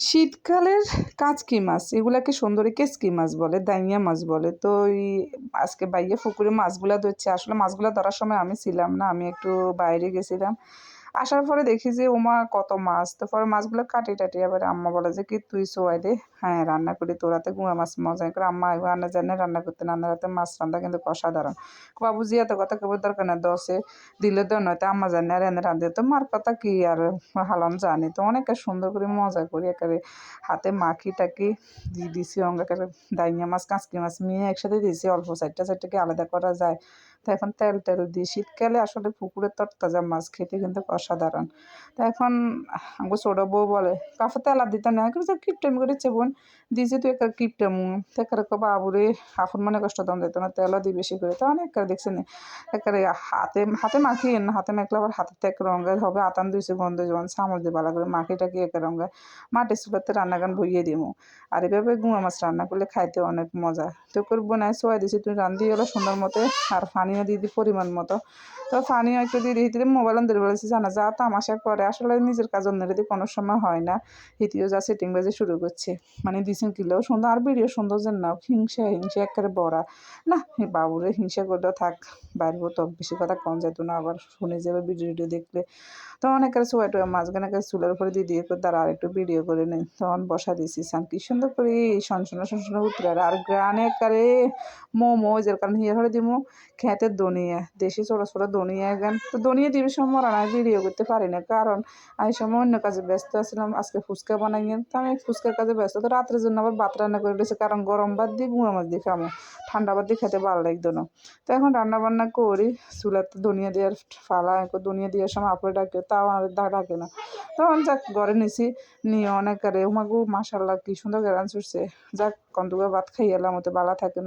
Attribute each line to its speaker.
Speaker 1: শীতকালের কাচকি মাছ এগুলাকে সুন্দরী কেচকি মাছ বলে, দাইয়া মাছ বলে। তো আজকে বাইয়ে পুকুরে মাছগুলা ধরছে। আসলে মাছগুলা ধরার সময় আমি ছিলাম না, আমি একটু বাইরে গেছিলাম। আসার পরে দেখি যে ওমা কত মাছ। তো পরে মাছগুলো কাটি টাটি এবার আম্মা বলে যে কি তুই সোয়াই দে, হ্যাঁ রান্না করি, তোরাতে গুঁড়া মাছ মজা করে। আম্মা এবার রান্না জানে রান্না করতে, রান্নার হাতে মাছ রান্না কিন্তু অসাধারণ। বাবুজি এত কথা কেবল দরকার না, দশে দিলে তো নয়তো আম্মা জানে আর এনে রাঁধে। তো মার কথা কি আর হালাম জানি, তো অনেক সুন্দর করে মজা করি একেবারে হাতে মাখি টাকি দিয়ে দিছি অঙ্গাকে। দাইয়া মাছ কাঁচকি মাছ নিয়ে একসাথে দিয়েছি, অল্প সাইডটাকে আলাদা করা যায়। তো এখন তেল টেল দিই। শীতকালে আসলে পুকুরের তরতাজা মাছ খেতে কিন্তু অসাধারণ। তো এখন আমাকে ছোটো বউ বলে কাফে তেলা দিতে না কিন্তু কিপটেম করেছে বোন, দিয়েছে তুই একটা কিপটেম তেকারে বাবুরে আফুন মনে কষ্ট দম দিত না, তেলও দিই বেশি করে। তো অনেক দেখছি না একেবারে হাতে হাতে মাখিয়ে না, হাতে মাখলে আবার হাতের এক রঙের হবে। আতান দিয়েছে গন্ধ যেমন চামচ দিয়ে ভালো করে মাখিটাকে এক রঙের মাটির চুলাতে রান্নাগান বইয়ে দিব। আর এভাবে গুঁড়া মাছ রান্না করলে খাইতে অনেক মজা। তো করবো না সোয়া দিছি তুই রান্ধি হলো সুন্দর মতো, আর পানিও দিয়ে দিই পরিমাণ মতো। তো পানিও একটু দিয়ে দিই, মোবাইল ধরে বলেছি জানা যা তামাশা করে, আসলে নিজের কাজ অন্যের দিয়ে কোনো সময় হয় না। হিতিও যা সেটিং বাজে শুরু করছে, মানে দিছেন কিলেও সুন্দর আর ভিডিও সুন্দর যেন নাও, হিংসা হিংসা একেবারে বড়া না। বাবুরে হিংসা করলেও থাক, বাইরবো তো বেশি কথা কম যেত না, আবার শুনে যাবে ভিডিও দেখলে। তো অনেকের সোয়া টোয়া মাছখানে চুলের উপরে দিয়ে তারা আর একটু ভিডিও করে নেই। তখন বসা দিয়েছি সান কি সুন্দর করে সনসনা উতরে আর গ্রানে কারে মোমো যার কারণে হিয়ার হরে দিমু খেতে দনিয়া দেশি ছোটো ছোটো দনিয়া গান। তো দনিয়া দিবি সময় আর ভিডিও করতে পারি না, কারণ আমি সময় অন্য কাজে ব্যস্ত আছিলাম। আজকে ফুচকা বানাইয়ে তো আমি ফুচকার কাজে ব্যস্ত। তো রাত্রের জন্য আবার ভাত রান্না করে দিয়েছি, কারণ গরম ভাত দিয়ে গুঁড়ো মাছ দিয়ে খামো, ঠান্ডা ভাত দিয়ে খেতে ভালো লাগতো না। তো এখন রান্না বান্না করি, চুলাতে ধনিয়া দেওয়ার ফালা ধনিয়া দেওয়ার সময় আপরে ডাকে, তাও আর ডাকে না। তখন যাক ঘরে নিছি, নিয়ে অনেক আরে উমাগু মাশাল্লাহ কি সুন্দর গ্রান ছুটছে। যাক কন্দুকা ভাত খাই এলাম, ওতে বালা থাকেন।